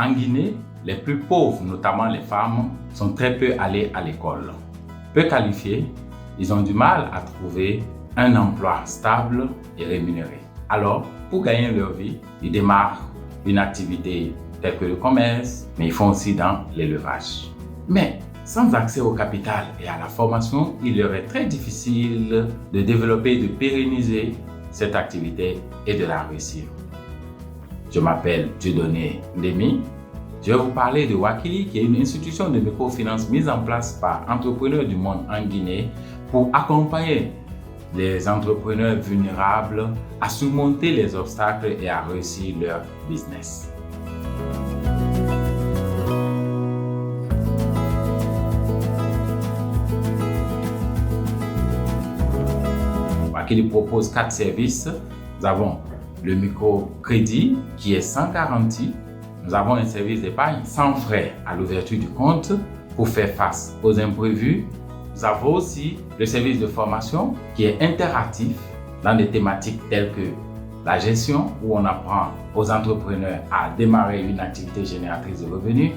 En Guinée, les plus pauvres, notamment les femmes, sont très peu allées à l'école. Peu qualifiées, ils ont du mal à trouver un emploi stable et rémunéré. Alors, pour gagner leur vie, ils démarrent une activité telle que le commerce, mais ils font aussi dans l'élevage. Mais sans accès au capital et à la formation, il leur est très difficile de développer et de pérenniser cette activité et de la réussir. Je m'appelle Dieudonné Ndemi. Je vais vous parler de Wakili, qui est une institution de microfinance mise en place par entrepreneurs du monde en Guinée pour accompagner les entrepreneurs vulnérables à surmonter les obstacles et à réussir leur business. Wakili propose 4 services. Nous avons le microcrédit qui est sans garantie. Nous avons un service d'épargne sans frais à l'ouverture du compte pour faire face aux imprévus. Nous avons aussi le service de formation qui est interactif dans des thématiques telles que la gestion, où on apprend aux entrepreneurs à démarrer une activité génératrice de revenus.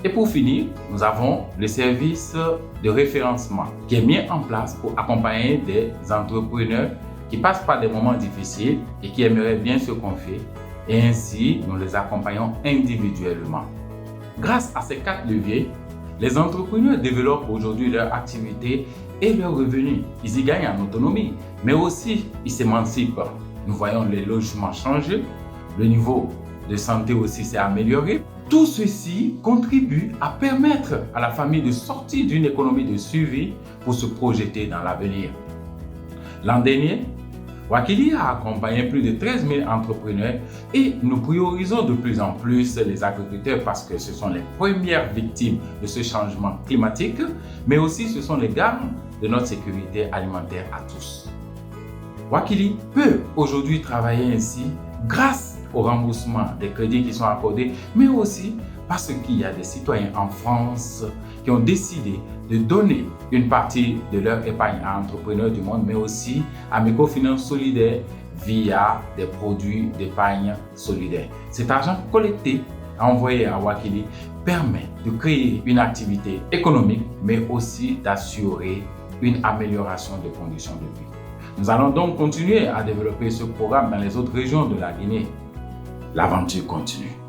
Et pour finir, nous avons le service de référencement qui est mis en place pour accompagner des entrepreneurs qui passent par des moments difficiles et qui aimeraient bien se confier. Et ainsi, nous les accompagnons individuellement. Grâce à ces 4 leviers, les entrepreneurs développent aujourd'hui leur activité et leurs revenus. Ils y gagnent en autonomie, mais aussi ils s'émancipent. Nous voyons les logements changer, le niveau de santé aussi s'est amélioré. Tout ceci contribue à permettre à la famille de sortir d'une économie de survie pour se projeter dans l'avenir. L'an dernier, Wakili a accompagné plus de 13 000 entrepreneurs et nous priorisons de plus en plus les agriculteurs parce que ce sont les premières victimes de ce changement climatique, mais aussi ce sont les garants de notre sécurité alimentaire à tous. Wakili peut aujourd'hui travailler ainsi grâce au remboursement des crédits qui sont accordés, mais aussi parce qu'il y a des citoyens en France qui ont décidé de donner une partie de leur épargne à entrepreneurs du monde, mais aussi à Microfinance Solidaire via des produits d'épargne solidaire. Cet argent collecté, envoyé à Wakili, permet de créer une activité économique, mais aussi d'assurer une amélioration des conditions de vie. Nous allons donc continuer à développer ce programme dans les autres régions de la Guinée. L'aventure continue.